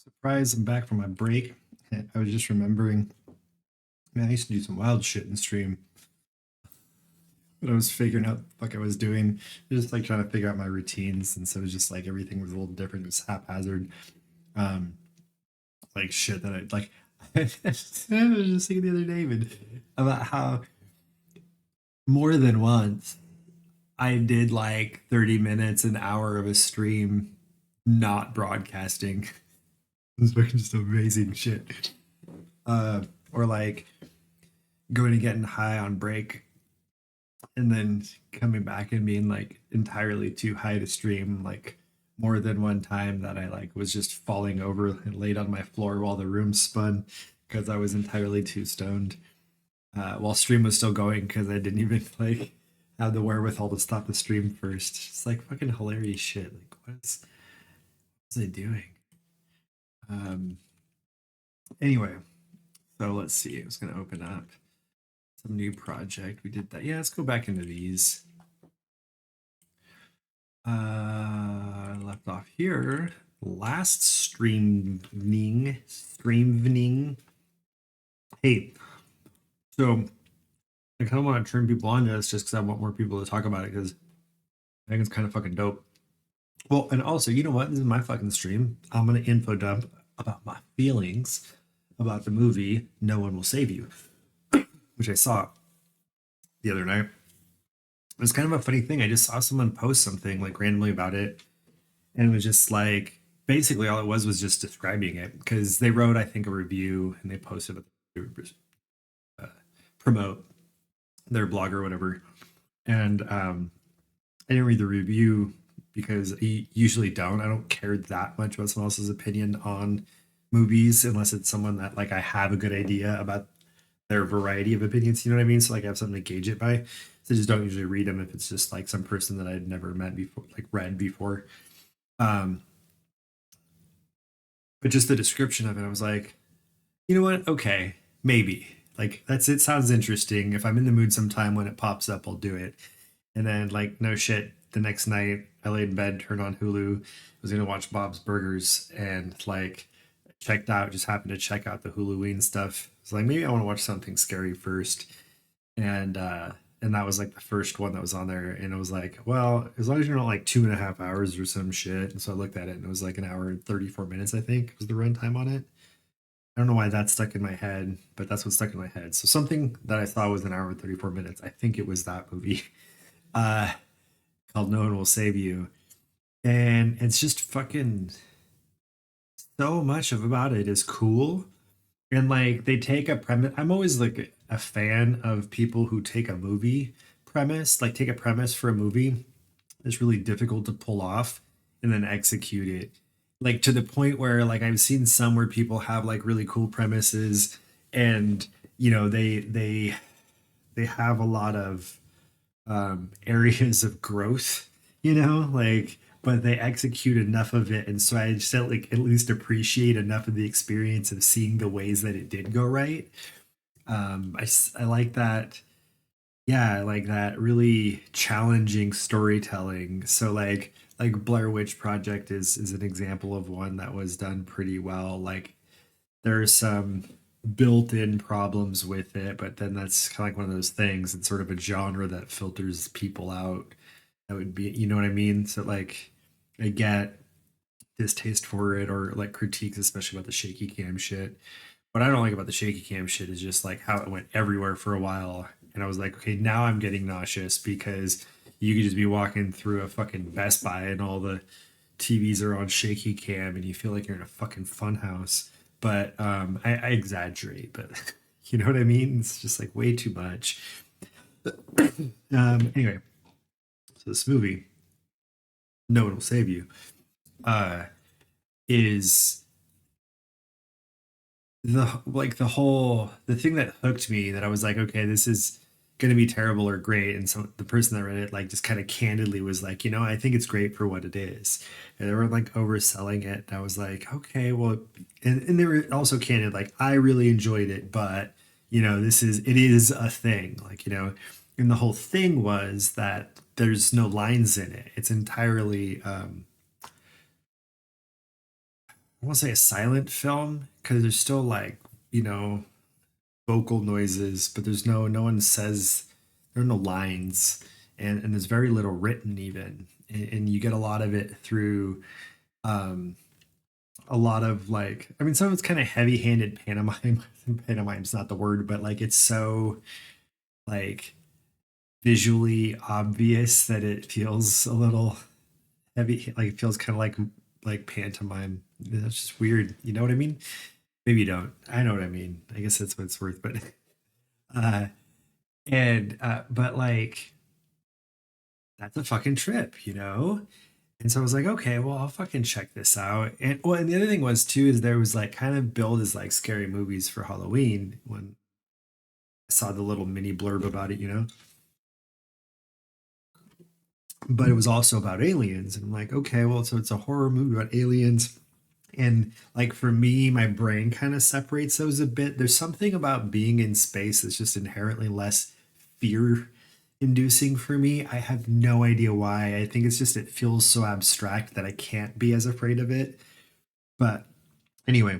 Surprise, I'm back from my break. I was just remembering, man, I used to do some wild shit in stream, but I was figuring out what the fuck I was doing. Just like trying to figure out my routines. And so it was just like everything was a little different. It was haphazard. Um, like shit that I like. I was just thinking the other day, even about how more than once I did like 30 minutes, an hour of a stream not broadcasting. It's fucking just amazing shit. Or like going and getting high on break and then coming back and being like entirely too high to stream, like more than one time that I like was just falling over and laid on my floor while the room spun because I was entirely too stoned, while stream was still going because I didn't even like have the wherewithal to stop the stream first. It's like fucking hilarious shit. Like what was I doing? um anyway, so let's see, I was gonna open up some new project. We did that. Yeah, let's go back into these. Left off here. Last streaming. Hey, so I kind of want to turn people on to this just because I want more people to talk about it because I think it's kind of fucking dope. Well, and also, you know what? This is my fucking stream. I'm gonna info dump about my feelings about the movie No One Will Save You, which I saw the other night. It was kind of a funny thing. I just saw someone post something like randomly about it, and it was just like basically all it was just describing it because they wrote, I think, a review and they posted it, promote their blog or whatever. And I didn't read the review because I usually don't. I don't care that much about someone else's opinion on movies unless it's someone that like I have a good idea about their variety of opinions. You know what I mean? So like I have something to gauge it by. So I just don't usually read them if it's just like some person that I'd never met before, like read before. Um, but just the description of it, I was like, you know what? Okay, maybe. Like that's it. Sounds interesting. If I'm in the mood sometime when it pops up, I'll do it. And then like no shit, the next night I laid in bed, turned on Hulu, was gonna watch Bob's Burgers, and like checked out, just happened to check out the Huluween stuff. It's like maybe I want to watch something scary first. And that was like the first one that was on there. And it was like, well, as long as you're not like 2.5 hours or some shit. And so I looked at it and it was like an hour and 34 minutes, I think, was the runtime on it. I don't know why that stuck in my head, but that's what stuck in my head. So something that I thought was an hour and 34 minutes, I think it was that movie. Uh called No One Will Save You. And it's just fucking so much of about it is cool. And like they take a premise. I'm always like a fan of people who take a movie premise, like take a premise for a movie that's really difficult to pull off and then execute it. Like to the point where like I've seen some where people have like really cool premises and you know they have a lot of areas of growth, you know, like but they execute enough of it, and so I just like at least appreciate enough of the experience of seeing the ways that it did go right. I like that. Yeah, I like that really challenging storytelling. So like Blair Witch Project is an example of one that was done pretty well. Like there's some built-in problems with it, but then that's kind of like one of those things. It's sort of a genre that filters people out. That would be, you know what I mean? So like I get distaste for it or like critiques, especially about the shaky cam shit. What I don't like about the shaky cam shit is just like how it went everywhere for a while. And I was like, okay, now I'm getting nauseous because you could just be walking through a fucking Best Buy and all the TVs are on shaky cam and you feel like you're in a fucking fun house. But I exaggerate, but you know what I mean? It's just like way too much. Anyway, so this movie, No One Will Save You, uh, is the thing that hooked me, that I was like, okay, this is gonna be terrible or great. And so the person that read it like just kind of candidly was like, you know, I think it's great for what it is. And they were like overselling it. And I was like, okay, well, and they were also candid, like, I really enjoyed it, but you know, it is a thing. Like, you know, and the whole thing was that there's no lines in it. It's entirely want to say a silent film because there's still like, you know, vocal noises, but there's no one says, there are no lines, and there's very little written even, and you get a lot of it through um a lot of like, I mean, some of it's kind of heavy-handed pantomime. Pantomime's not the word, but like it's so like visually obvious that it feels a little heavy, like it feels kind of like pantomime. That's just weird, you know what I mean? Maybe you don't. I know what I mean. I guess that's what it's worth. But uh and but like that's a fucking trip, you know? And so I was like, okay, well, I'll fucking check this out. And well, and the other thing was too is there was like kind of billed as like scary movies for Halloween when I saw the little mini blurb about it, you know. But it was also about aliens, and I'm like, okay, well, so it's a horror movie about aliens. And like for me, my brain kind of separates those a bit. There's something about being in space that's just inherently less fear inducing for me. I have no idea why. I think it's just it feels so abstract that I can't be as afraid of it. But anyway,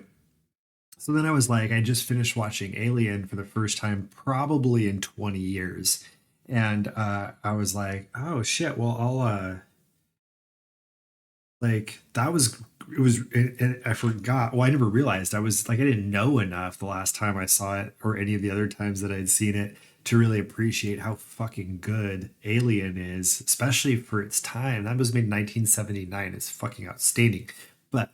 so then I was like, I just finished watching Alien for the first time probably in 20 years. And I was like, oh shit, well, I'll like that was it was and I forgot. Well, I never realized I was like I didn't know enough the last time I saw it or any of the other times that I'd seen it to really appreciate how fucking good Alien is, especially for its time. That was made in 1979. It's fucking outstanding. But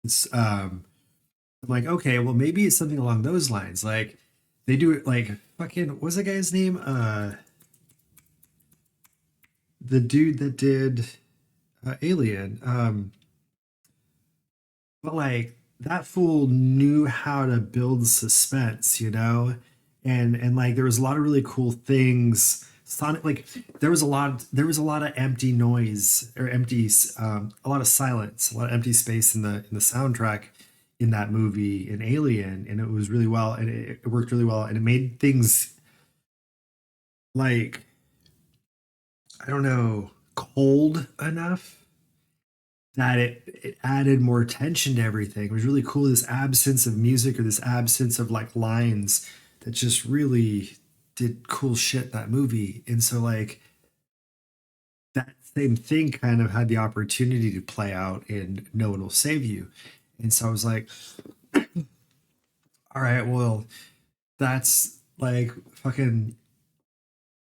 it's I'm like, okay, well maybe it's something along those lines. Like they do it like fucking what's the guy's name? The dude that did Alien. But like that fool knew how to build suspense, you know? And like there was a lot of really cool things. Sonic like there was a lot of empty noise or empty a lot of silence, a lot of empty space in the soundtrack in that movie in Alien, and it was really well and it worked really well and it made things like I don't know, cold enough that it added more tension to everything. It was really cool. This absence of music or this absence of like lines that just really did cool shit in that movie. And so like that same thing kind of had the opportunity to play out in No One Will Save You. And so I was like, all right, well, that's like fucking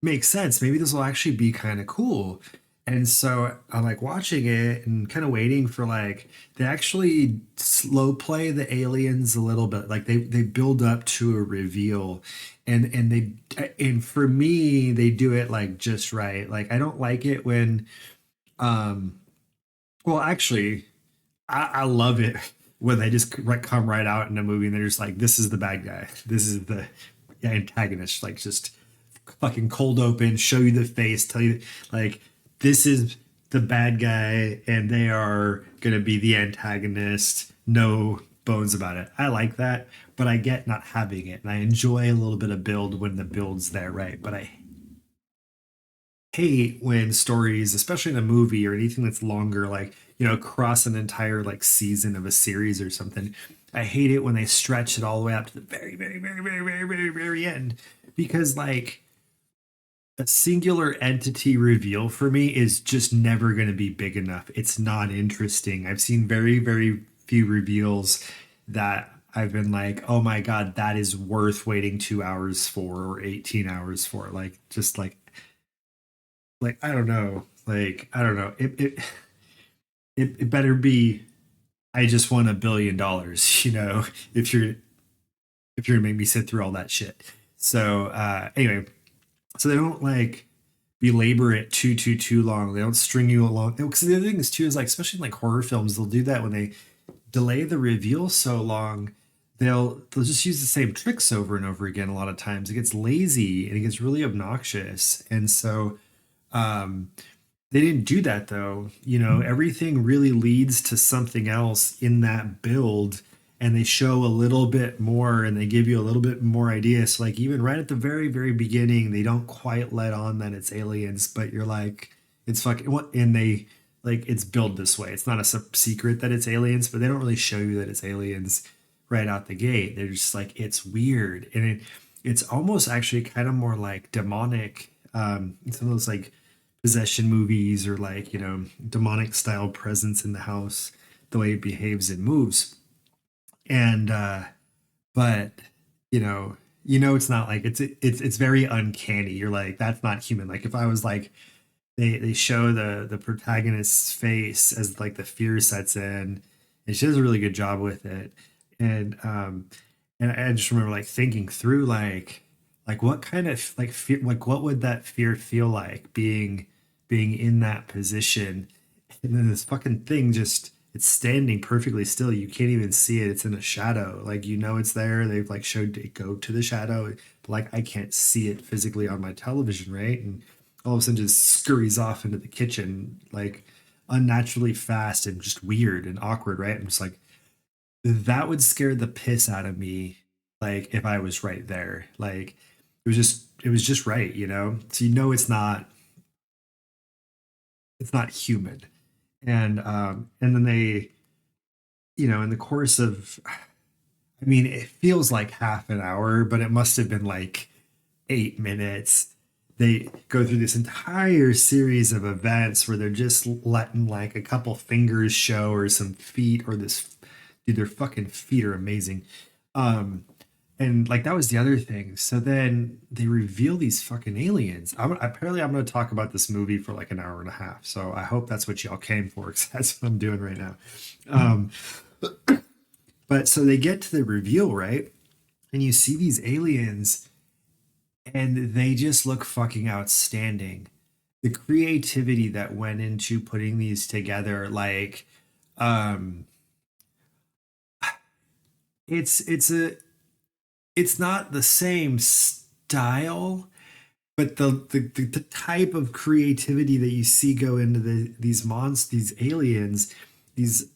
makes sense. Maybe this will actually be kind of cool. And so I'm like watching it and kind of waiting for like they actually slow play the aliens a little bit. Like they build up to a reveal and and for me they do it like just right. Like I don't like it when um well actually I love it when they just come right out in a movie and they're just like this is the bad guy. This is the antagonist. Like just fucking cold open, show you the face, tell you like this is the bad guy and they are gonna be the antagonist. No bones about it. I like that, but I get not having it, and I enjoy a little bit of build when the build's there, right? But I hate when stories, especially in a movie or anything that's longer, like you know, across an entire like season of a series or something. I hate it when they stretch it all the way up to the very end because like a singular entity reveal for me is just never going to be big enough. It's not interesting. I've seen very few reveals that I've been like, oh my God, that is worth waiting 2 hours for or 18 hours for. Like, just like, I don't know. Like, I don't know. It better be, I just won $1 billion, you know, if you're gonna make me sit through all that shit. So, anyway, so they don't like belabor it too long. They don't string you along. Because the other thing is too is like especially in like horror films, they'll do that when they delay the reveal so long. They'll just use the same tricks over and over again. A lot of times it gets lazy and it gets really obnoxious. And so they didn't do that though. You know, everything really leads to something else in that build, and they show a little bit more and they give you a little bit more ideas. So like even right at the very beginning, they don't quite let on that it's aliens, but you're like, it's fucking what, and they like it's built this way. It's not a secret that it's aliens, but they don't really show you that it's aliens right out the gate. They're just like it's weird, and it's almost actually kind of more like demonic. Some of those like possession movies or like demonic style presence in the house, the way it behaves and moves, and but you know it's not like it's very uncanny. You're like that's not human. Like if I was like they show the protagonist's face as like the fear sets in, and she does a really good job with it. And I just remember like thinking through like what kind of like fear, like what would that fear feel like being in that position, and then this fucking thing just it's standing perfectly still. You can't even see it. It's in a shadow. Like it's there. They've like showed it go to the shadow, but like I can't see it physically on my television, right? And all of a sudden just scurries off into the kitchen like unnaturally fast and just weird and awkward, right? I'm just like that would scare the piss out of me, like if I was right there. Like it was just right, So it's not human. And then they, in the course of I mean, it feels like half an hour, but it must have been like 8 minutes. They go through this entire series of events where they're just letting like a couple fingers show or some feet or this dude, their fucking feet are amazing. Um, and like that was the other thing. So then they reveal these fucking aliens. Apparently I'm going to talk about this movie for like an hour and a half. So I hope that's what y'all came for, because that's what I'm doing right now. Um, but so they get to the reveal, right? And you see these aliens and they just look fucking outstanding. The creativity that went into putting these together, like, um, it's not the same style, but the type of creativity that you see go into these aliens, these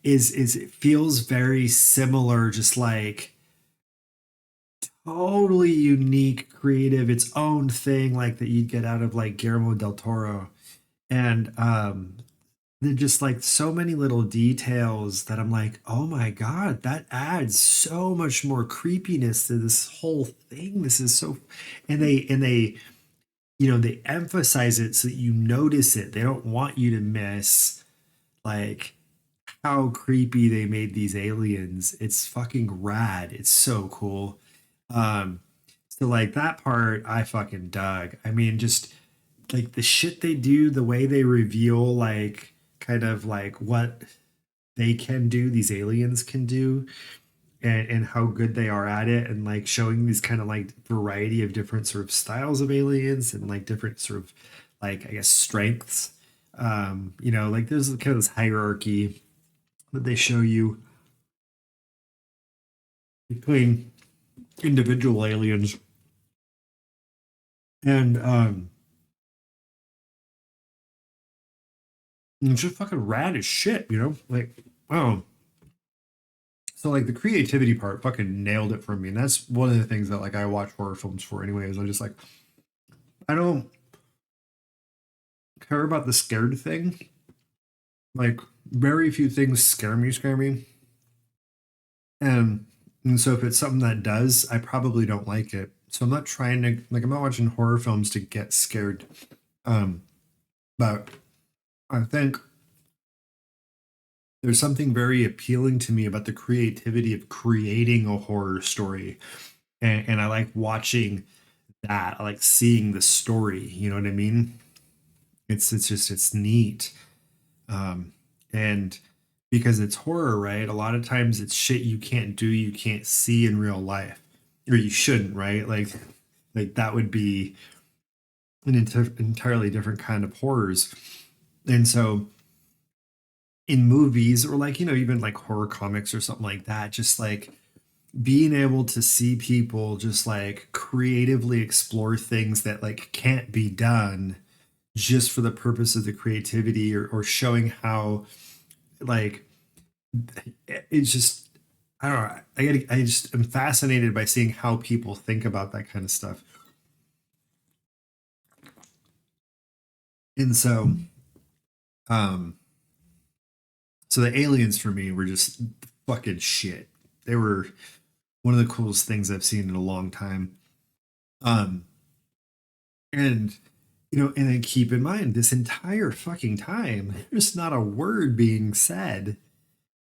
is it feels very similar, just like totally unique, creative, its own thing, like that you'd get out of like Guillermo del Toro. And they're just like so many little details that I'm like, oh my God, that adds so much more creepiness to this whole thing. This is so, and they, they emphasize it so that you notice it. They don't want you to miss like how creepy they made these aliens. It's fucking rad. It's so cool. Um, so like that part I fucking dug. I mean, just like the shit they do, the way they reveal like kind of like what they can do, these aliens can do, and how good they are at it, and like showing these kind of like variety of different sort of styles of aliens and like different sort of like I guess strengths. Like there's kind of this hierarchy that they show you between individual aliens, and it's just fucking rad as shit, like wow. So like the creativity part fucking nailed it for me. And that's one of the things that like I watch horror films for anyways. I'm just like I don't care about the scared thing. Like very few things scare me. And and so if it's something that does, I probably don't like it. So I'm not trying to like I'm not watching horror films to get scared. Um but I think there's something very appealing to me about the creativity of creating a horror story. And I like watching that. I like seeing the story. You know what I mean? It's neat. And because it's horror, right? A lot of times it's shit you can't do, you can't see in real life, or you shouldn't, right? Like that would be an entirely different kind of horrors. And so in movies or like even like horror comics or something like that, just like being able to see people just like creatively explore things that like can't be done just for the purpose of the creativity, or showing how like it's just I don't know. I just am fascinated by seeing how people think about that kind of stuff. And so Um, so the aliens for me were just fucking shit. They were one of the coolest things I've seen in a long time. Um, and and then keep in mind this entire fucking time, there's not a word being said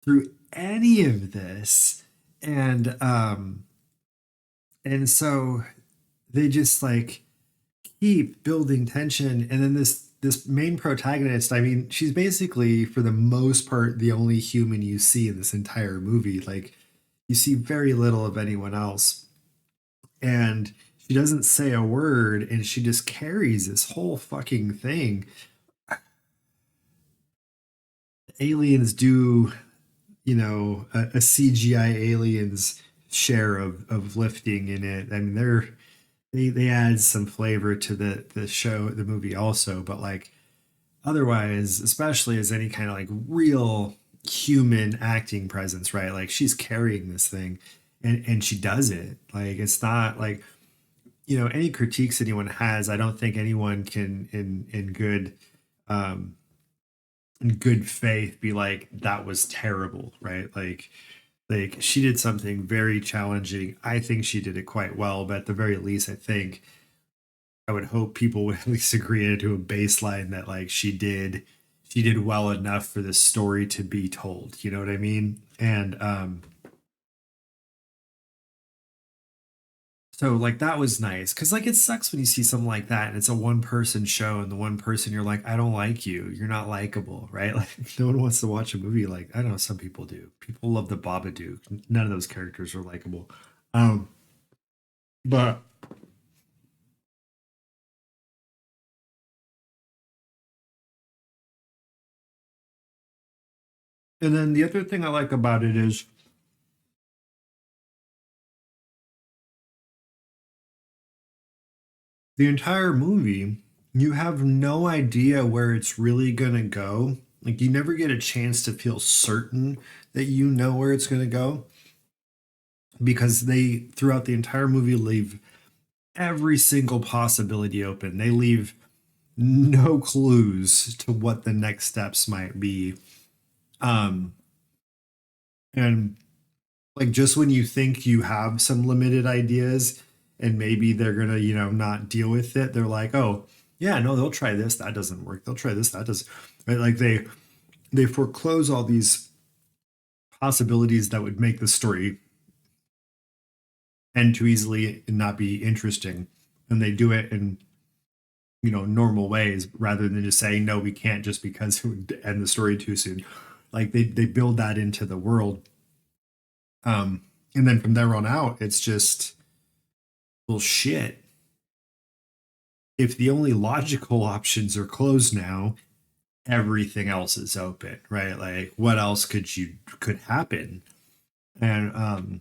through any of this. And so they just like keep building tension, and then this main protagonist, I mean, she's basically for the most part the only human you see in this entire movie. Like, you see very little of anyone else, and she doesn't say a word, and she just carries this whole fucking thing. Aliens do, a CGI aliens share of lifting in it. I mean, they add some flavor to the show, the movie also, but like otherwise, especially as any kind of like real human acting presence, right? Like, she's carrying this thing, and she does it. Like, it's not like, any critiques anyone has, I don't think anyone can um in good faith be like that was terrible, right? Like she did something very challenging. I think she did it quite well, but at the very least, I would hope people would at least agree into a baseline that like she did well enough for this story to be told. You know what I mean? And so like that was nice, because like it sucks when you see something like that and it's a one person show, and the one person you're like, I don't like you, you're not likable, right? Like, no one wants to watch a movie. Like, I don't know, some people do. People love the Babadook. None of those characters are likable. Um, but and then the other thing I like about it is the entire movie, you have no idea where it's really gonna go. Like, you never get a chance to feel certain that you know where it's gonna go, because they throughout the entire movie leave every single possibility open. They leave no clues to what the next steps might be. Um, and like, just when you think you have some limited ideas and maybe they're gonna, not deal with it, they're like, oh yeah, no, they'll try this, that doesn't work. They'll try this, that does, right? Like, they foreclose all these possibilities that would make the story end too easily and not be interesting. And they do it in normal ways, rather than just saying no, we can't, just because it would end the story too soon. Like, they build that into the world, and then from there on out, it's just, well, shit, if the only logical options are closed now, everything else is open, right? Like, what else could happen? And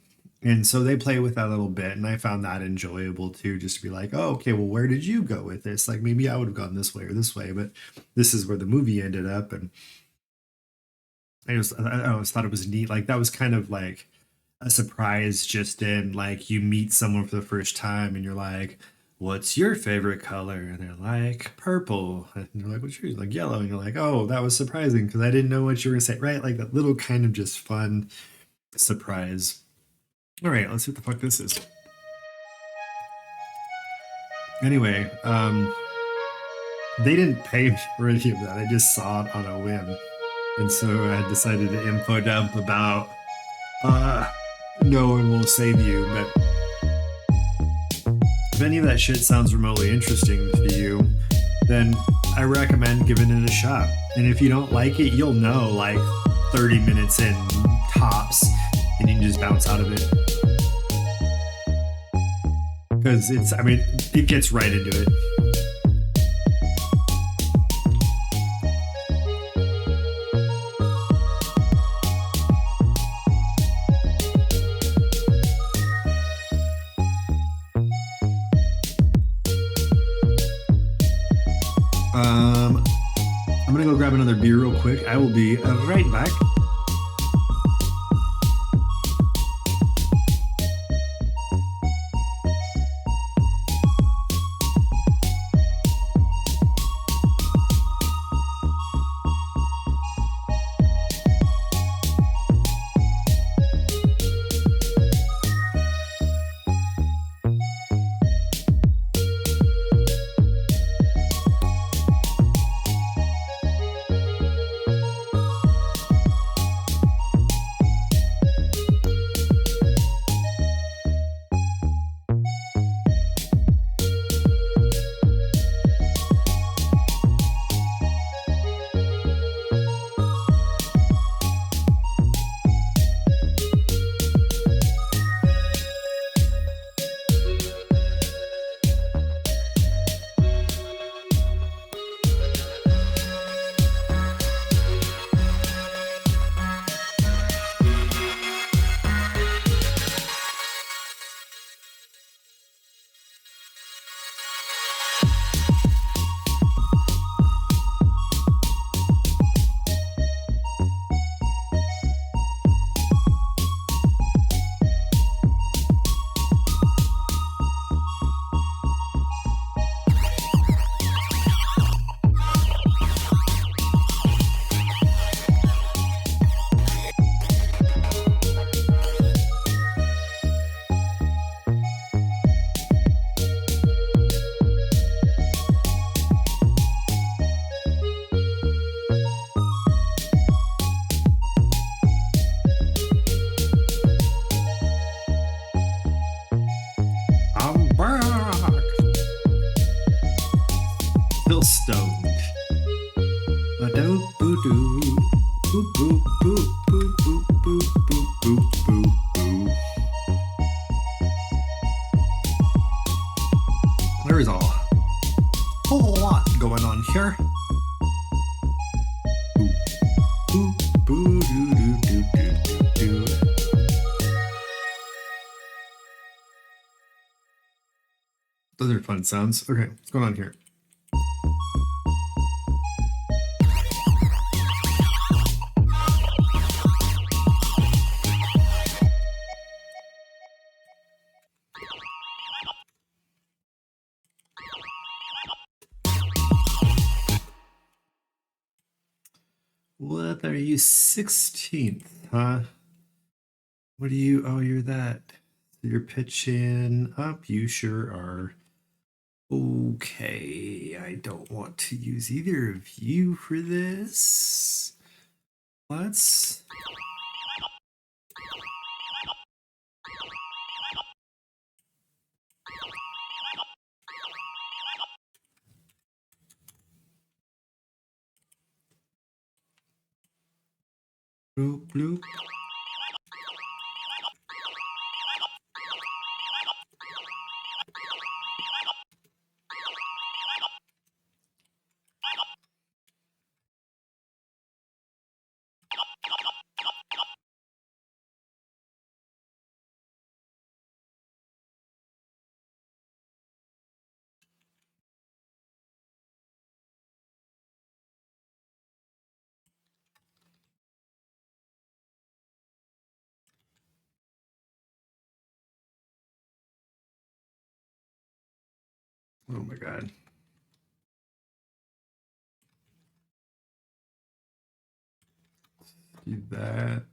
so they play with that a little bit, and I found that enjoyable too, just to be like, oh, okay, well, where did you go with this? Like, maybe I would have gone this way or this way, but this is where the movie ended up. And I always thought it was neat. Like, that was kind of like a surprise, just in like, you meet someone for the first time and you're like, what's your favorite color? And they're like, purple. And you're like, what's yours? Like, yellow. And you're like, oh, that was surprising because I didn't know what you were gonna say, right? Like, that little kind of just fun surprise. All right, let's see what the fuck this is. Anyway, they didn't pay me for any of that. I just saw it on a whim. And so I decided to info dump about uh no one will save you. But if any of that shit sounds remotely interesting to you, then I recommend giving it a shot. And if you don't like it, you'll know like 30 minutes in tops, and you can just bounce out of it. Because it gets right into it. I'm gonna go grab another beer real quick. I will be right back. boop, boop, boop, boop, boop, boop, boop. There is a whole lot going on here. Boop, boop, boo, doo, doo, doo, doo, doo, doo. Those are fun sounds. Okay, what's going on here? What are you, 16th, huh? What are you? Oh, you're that. You're pitching up. You sure are. Okay, I don't want to use either of you for this. Let's. Bloop, bloop. Oh my god. Do that.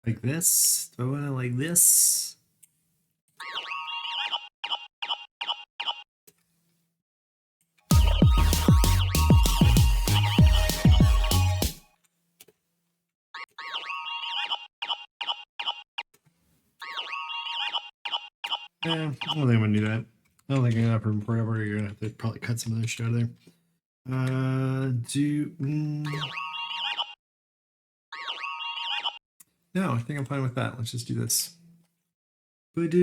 Like this? Do I want to like this? I don't think I'm gonna do that. I don't think I'm gonna have room forever. You're gonna have to probably cut some of this shit out of there. No, I think I'm fine with that. Let's just do this. Get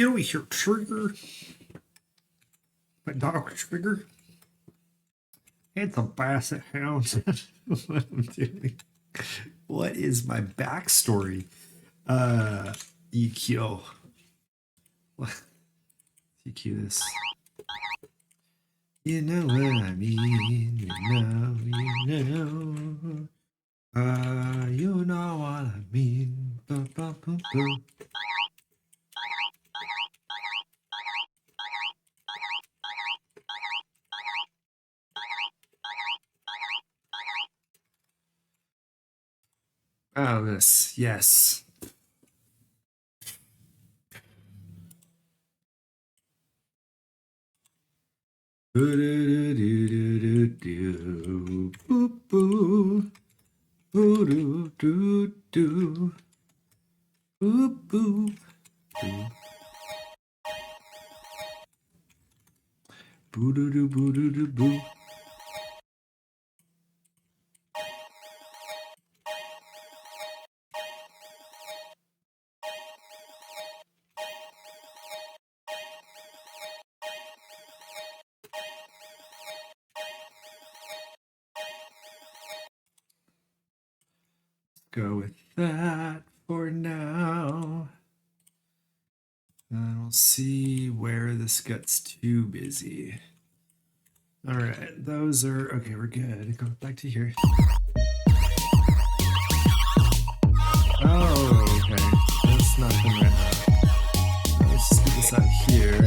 over here, Trigger. My dog Trigger. It's a basset hound. What I'm doing. What is my backstory? EQ. What? EQ this. You know what I mean. You know. You know what I mean. Boom, boom, boom, boom. Oh, this. Yes. Do-do-do-do-do-do. Boop, boo. Boo-do-do-do. Boop, boo. Boo-do-do-boo-do-do-boo. Go with that for now. And we'll see where this gets too busy. All right, those are okay. We're good. Go back to here. Oh, okay. That's nothing right now. Let's just get this out here.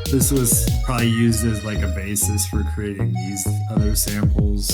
This was probably used as like a basis for creating these other samples.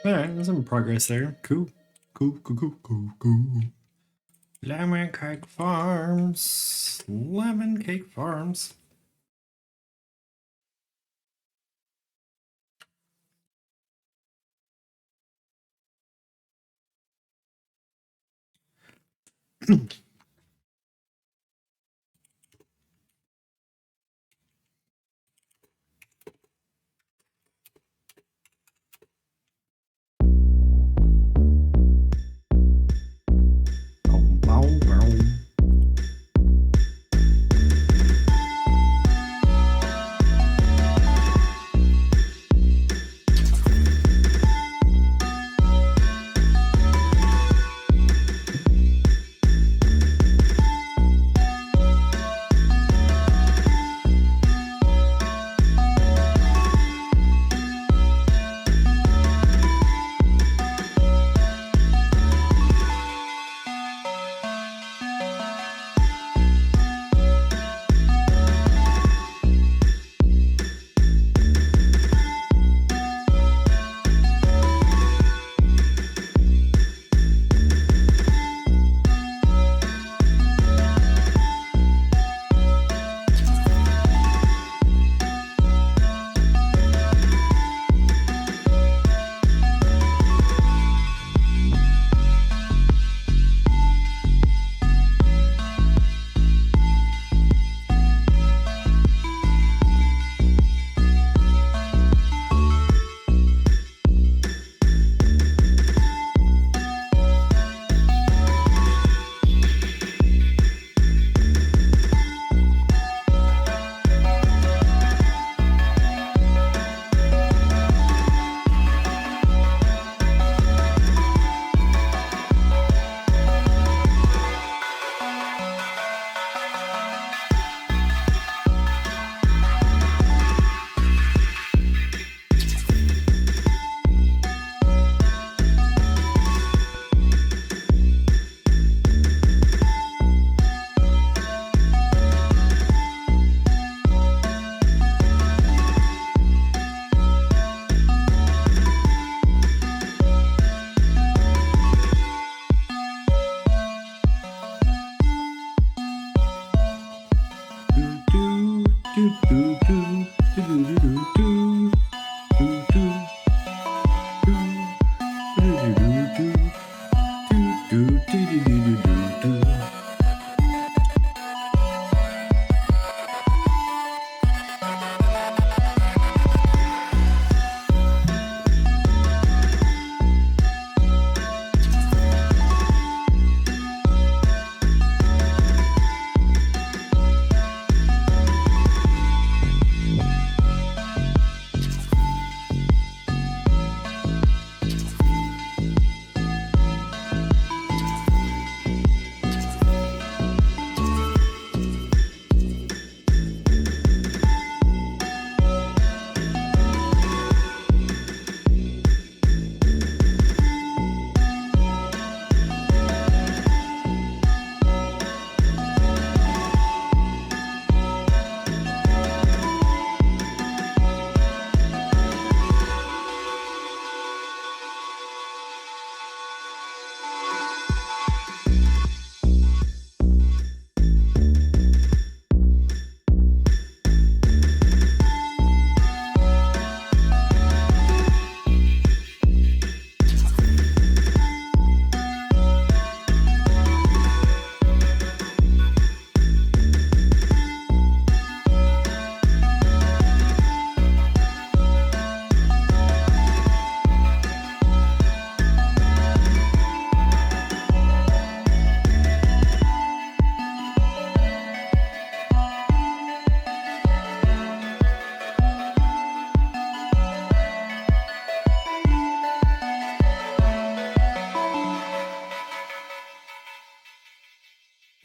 All right, there's some progress there. Cool. Lemon cake farms. Lemon cake farms.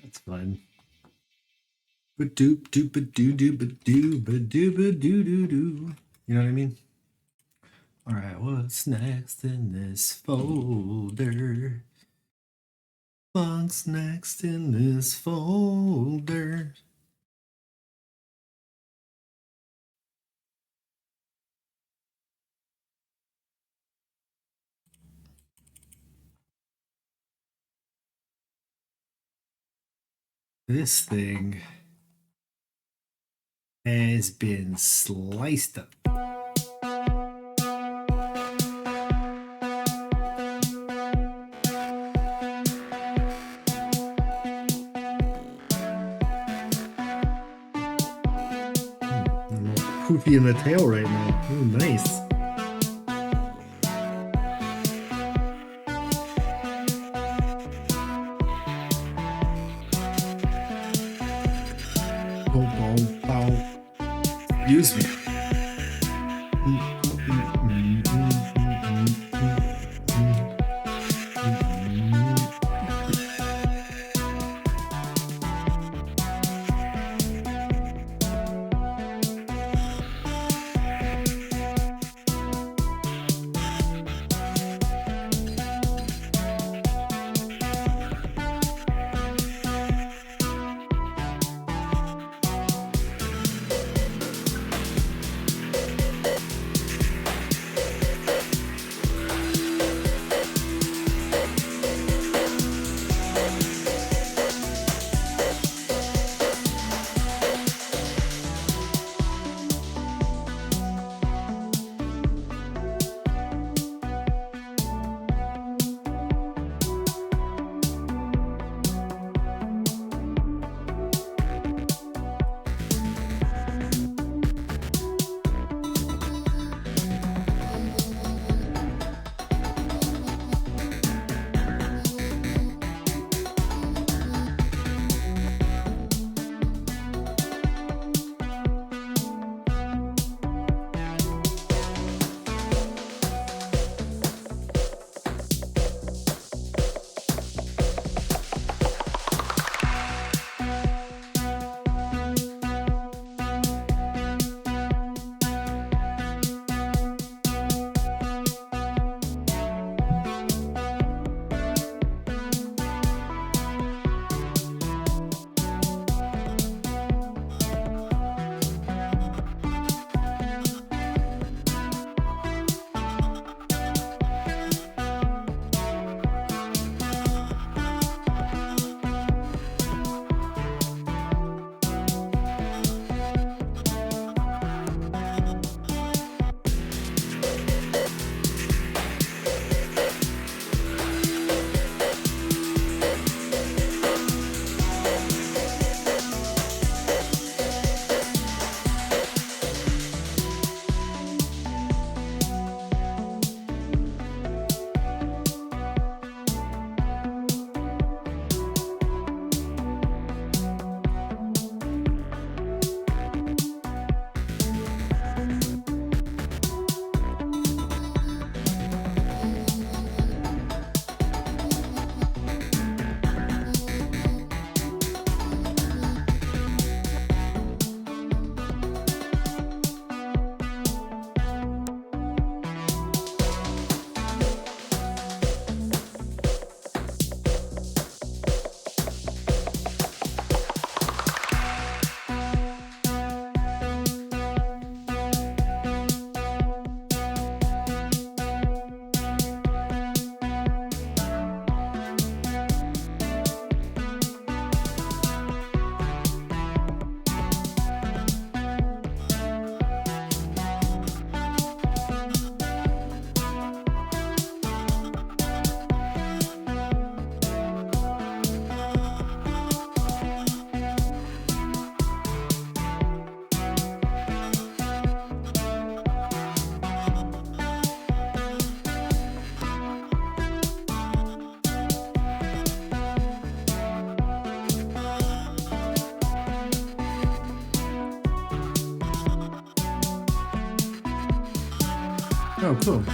That's fun. Ba-doop doop ba-doo doo ba-doo ba-doo ba-doo doo doo. You know what I mean? All right, what's next in this folder? What's next in this folder? This thing has been sliced up. Poofy in the tail right now. Ooh, nice. Excuse me. Oh, cool.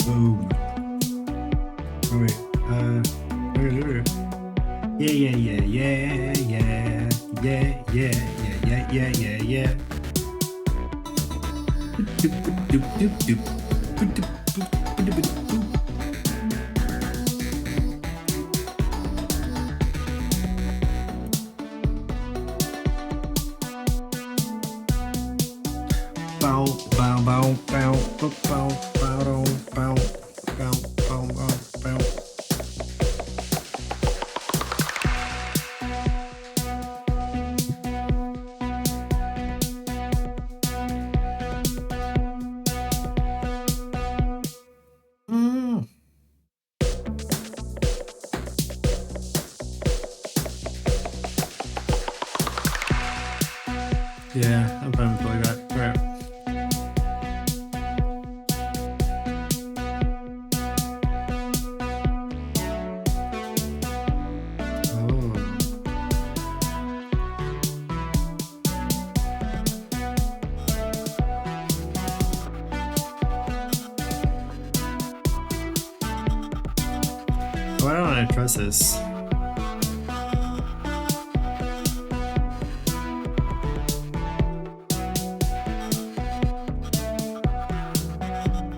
Boom. Oh, wait. Yeah, yeah, yeah, yeah, yeah, yeah, yeah, yeah, yeah, yeah, yeah. Doop, doop, doop, doop, doop. Doop, doop, doop, doop, doop, doop. Bow, bow, bow, bow, bow, bow, bow, bow, bow, bow, bow, bow. Yeah, I'm fine with like that. All right. Why don't I trust this?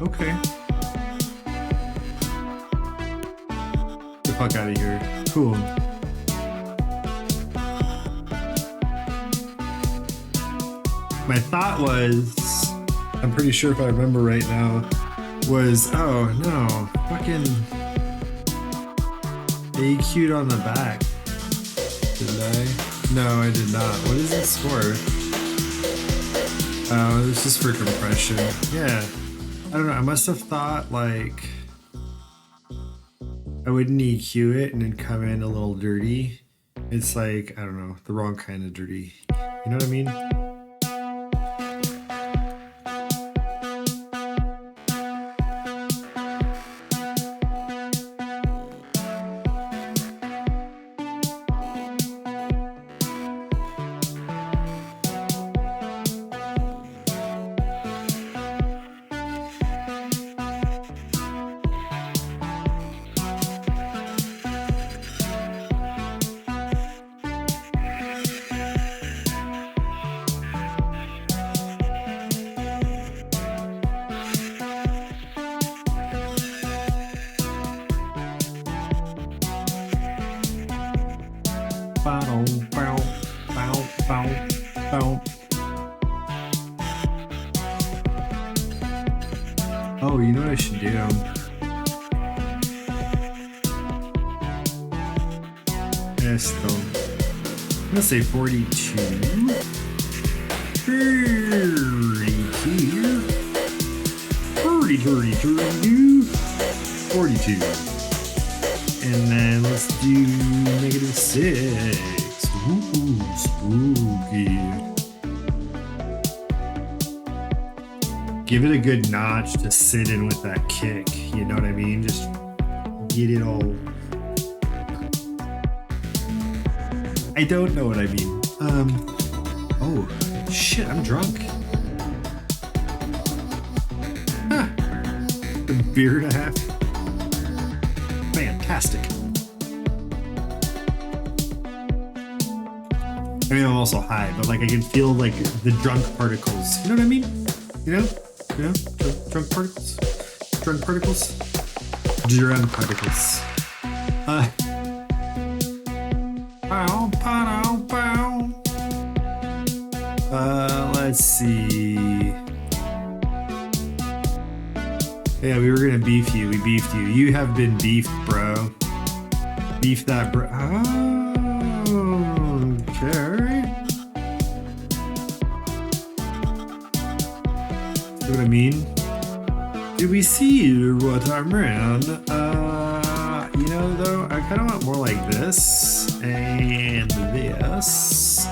Okay. Get the fuck out of here. Cool. My thought was, I'm pretty sure if I remember right now, was, oh no, fucking EQ'd on the back. Did I? No, I did not. What is this for? Oh, this is for compression. Yeah. I don't know. I must have thought like I wouldn't EQ it and then come in a little dirty. It's like, I don't know, the wrong kind of dirty. You know what I mean? Oh, you know what I should do? esto. I'm gonna say 42. 42. And then let's do -6. Ooh, spooky. Give it a good notch to sit in with that kick. You know what I mean? Just get it all. I don't know what I mean. Oh, shit, I'm drunk. Huh. A beer and a half. Fantastic. I mean, I'm also high, but like I can feel like the drunk particles. You know what I mean? You know? Drunk particles? Drunk particles? Drunk particles. Let's see. Yeah, we were gonna beef you. We beefed you. You have been beefed, bro. Beef that, bro. Oh, okay. See what I mean? Do we see what I mean? You know, though, I kind of want more like this and this.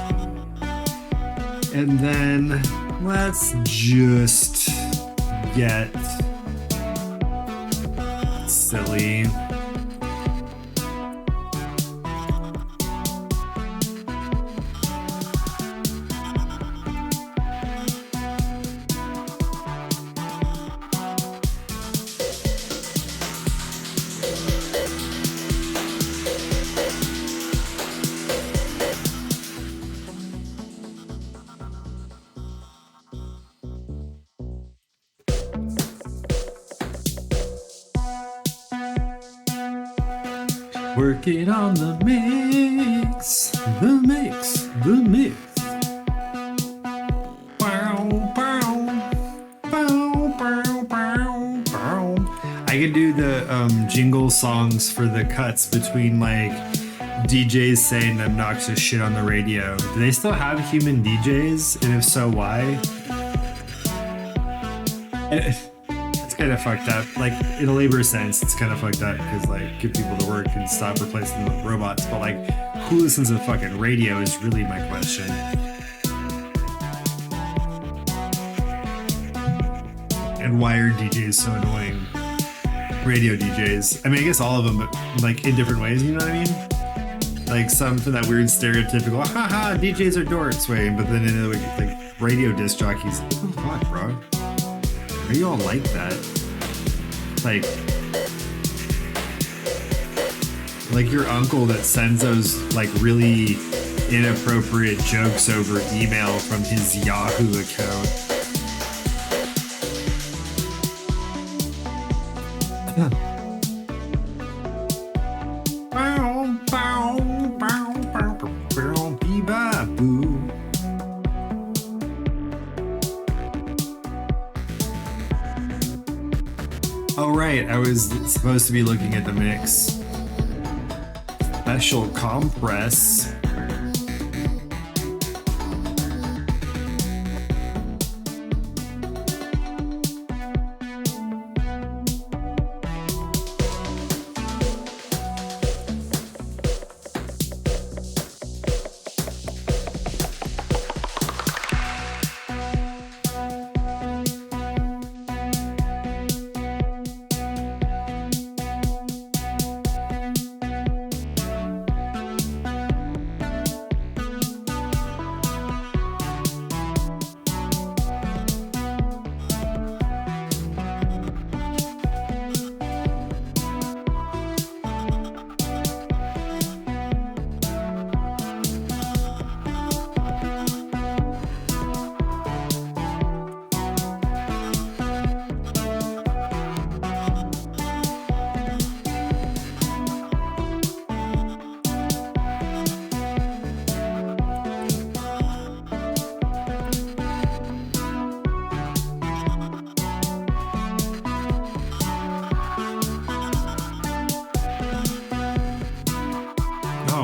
And then let's just get silly. Working on the mix, the mix, the mix. Bow, bow, bow, bow, bow, bow. I can do the jingle songs for the cuts between like DJs saying obnoxious shit on the radio. Do they still have human DJs? And if so, why? It's kind of fucked up. Like in a labor sense, it's kind of fucked up because like get people to work and stop replacing them with robots. But like, who listens to fucking radio is really my question. And why are DJs so annoying? Radio DJs. I mean, I guess all of them, but like in different ways. You know what I mean? Like some from that weird stereotypical, haha, DJs are dorks way, but then in like radio disc jockeys, what the fuck, bro? Are you all like that? Like your uncle that sends those like really inappropriate jokes over email from his Yahoo account. Oh right, I was supposed to be looking at the mix. Special compress.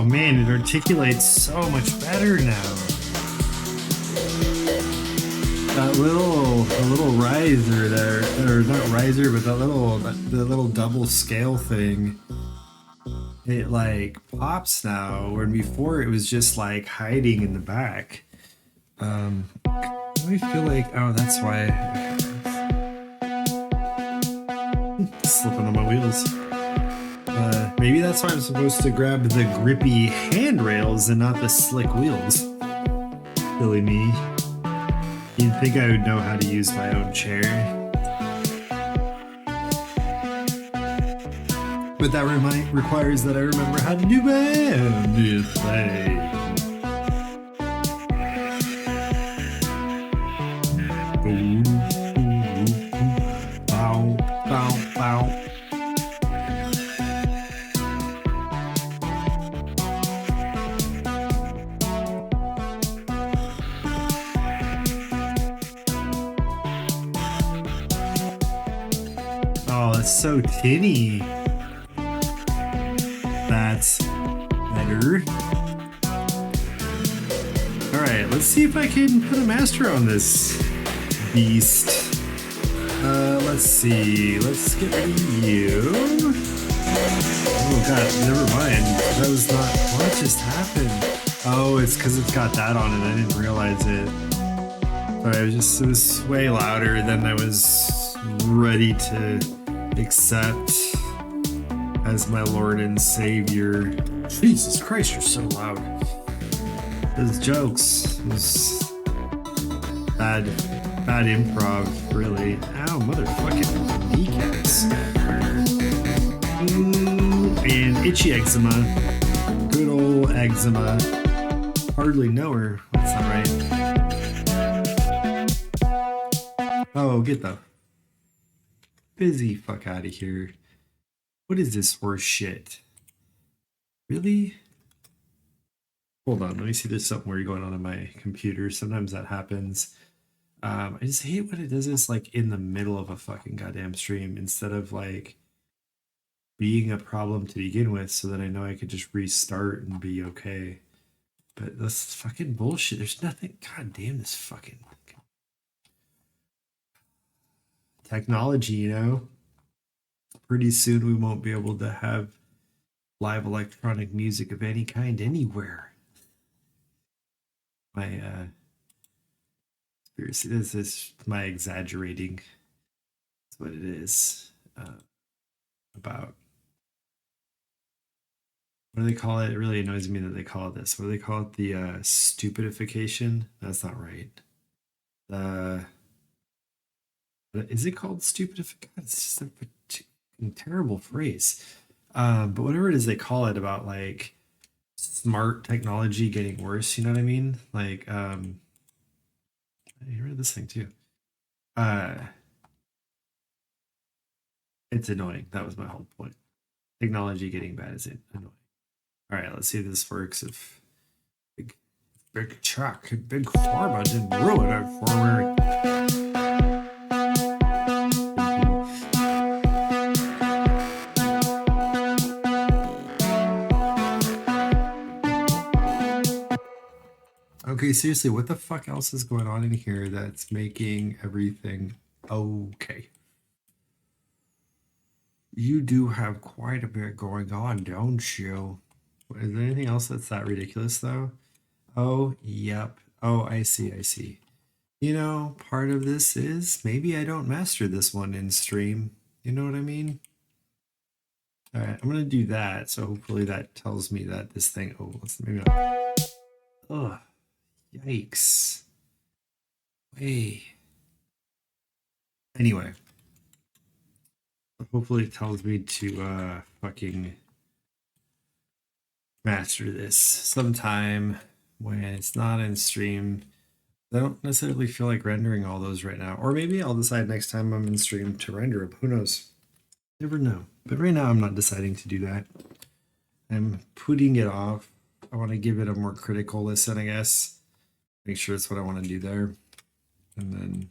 Oh man, it articulates so much better now. That little riser there, or not riser, but the little double scale thing. It like pops now, when before it was just like hiding in the back. I feel like, oh, that's why. Slipping on my wheels. Maybe that's why I'm supposed to grab the grippy handrails and not the slick wheels. Silly me. You'd think I would know how to use my own chair. But that requires that I remember how to do anything. Bow, bow, bow. Oh, that's so tinny. That's better. Alright, let's see if I can put a master on this beast. Let's see. Let's get rid of you. Oh god, never mind. That was not... What just happened? Oh, it's because it's got that on it. I didn't realize it. But it was way louder than I was ready to accept as my Lord and Savior. Jesus Christ, you're so loud. Those jokes was bad improv, really. Ow, motherfucking kneecaps. And itchy eczema. Good old eczema. Hardly know her. That's not right. Oh, get the busy fuck out of here. What is this horse shit? Really? Hold on, let me see. There's something weird going on my computer. Sometimes that happens. I just hate when it does this like in the middle of a fucking goddamn stream instead of like being a problem to begin with, so that I know I could just restart and be okay. But that's fucking bullshit. There's nothing. God damn this fucking technology, you know? Pretty soon we won't be able to have live electronic music of any kind anywhere. My conspiracy. This is my exaggerating. That's what it is. About. What do they call it? It really annoys me that they call it this. What do they call it? The stupidification? That's not right. Is it called stupidification? It's just a terrible phrase. But whatever it is they call it, about like smart technology getting worse, you know what I mean? Like, I read this thing too. It's annoying. That was my whole point. Technology getting bad is annoying. All right, let's see if this works. If big Chuck, big pharma didn't ruin our former. Okay, seriously, what the fuck else is going on in here that's making everything okay? You do have quite a bit going on, don't you? Is there anything else that's that ridiculous, though? Oh, yep. Oh, I see. You know, part of this is maybe I don't master this one in stream. You know what I mean? All right, I'm going to do that. So hopefully that tells me that this thing... Oh, let's maybe not... Ugh. Yikes. Hey. Anyway. Hopefully it tells me to fucking master this sometime when it's not in stream. I don't necessarily feel like rendering all those right now. Or maybe I'll decide next time I'm in stream to render them. Who knows? Never know. But right now I'm not deciding to do that. I'm putting it off. I want to give it a more critical listen, I guess. Make sure it's what I want to do there. And then...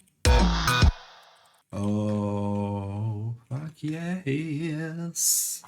Oh, fuck yes.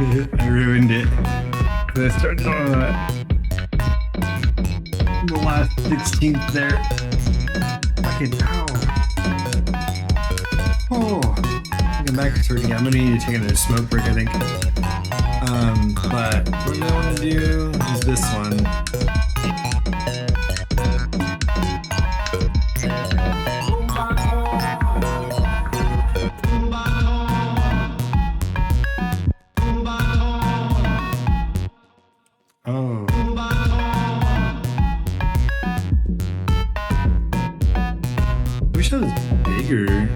I ruined it. I started on the last 16th there. Fucking ow. Oh, I think I'm back to it again. I'm gonna need to take another smoke break, I think. But what I want to do is this one. Oh. Wish I was bigger.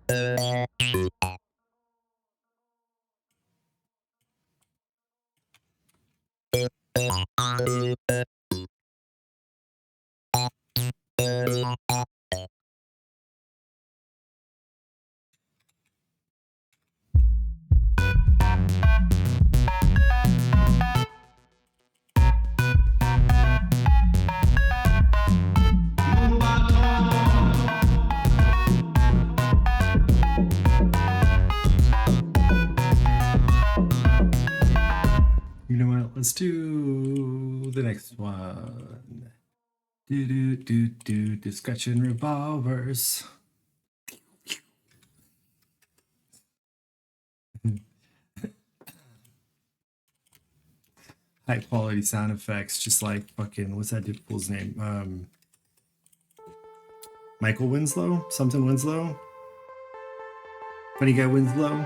You know what? Let's do the next one. Discussion revolvers. High quality sound effects, just like fucking what's that dude fool's name? Michael Winslow? Something Winslow? Funny guy Winslow?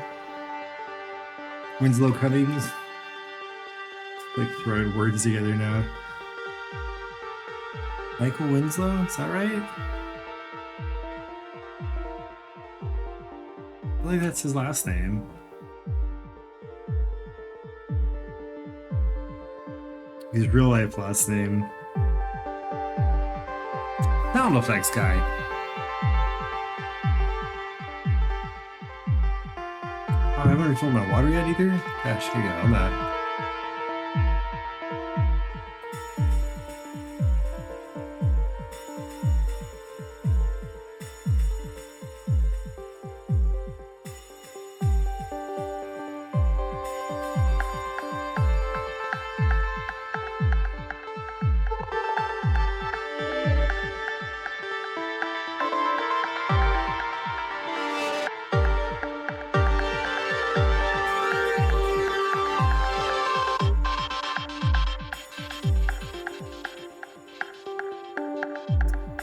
Winslow Cummings? Like throwing words together now. Michael Winslow? Is that right? I believe that's his last name. His real life last name. Sound effects guy. Oh, I haven't refilled my water yet either? Gosh, I got on that.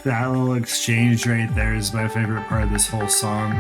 That little exchange right there is my favorite part of this whole song.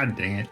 God dang it.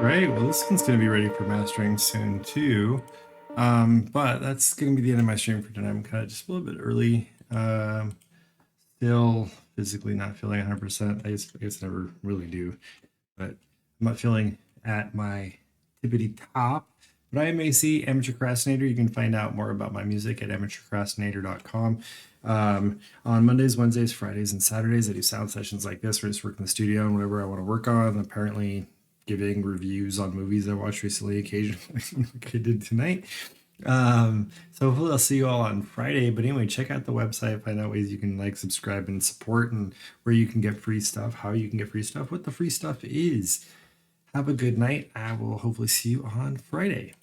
Right, well, this one's going to be ready for mastering soon too. But that's going to be the end of my stream for tonight. I'm kind of just a little bit early. Still physically not feeling 100%. I guess I never really do, but I'm not feeling at my tippity top. But I am AC, Amateur Crastinator. You can find out more about my music at amateurcrastinator.com. On Mondays, Wednesdays, Fridays, and Saturdays, I do sound sessions like this where I just work in the studio and whatever I want to work on. Apparently giving reviews on movies I watched recently occasionally, like I did tonight. So hopefully I'll see you all on Friday. But anyway, check out the website, find out ways you can like, subscribe, and support, and where you can get free stuff, how you can get free stuff, what the free stuff is. Have a good night. I will hopefully see you on Friday.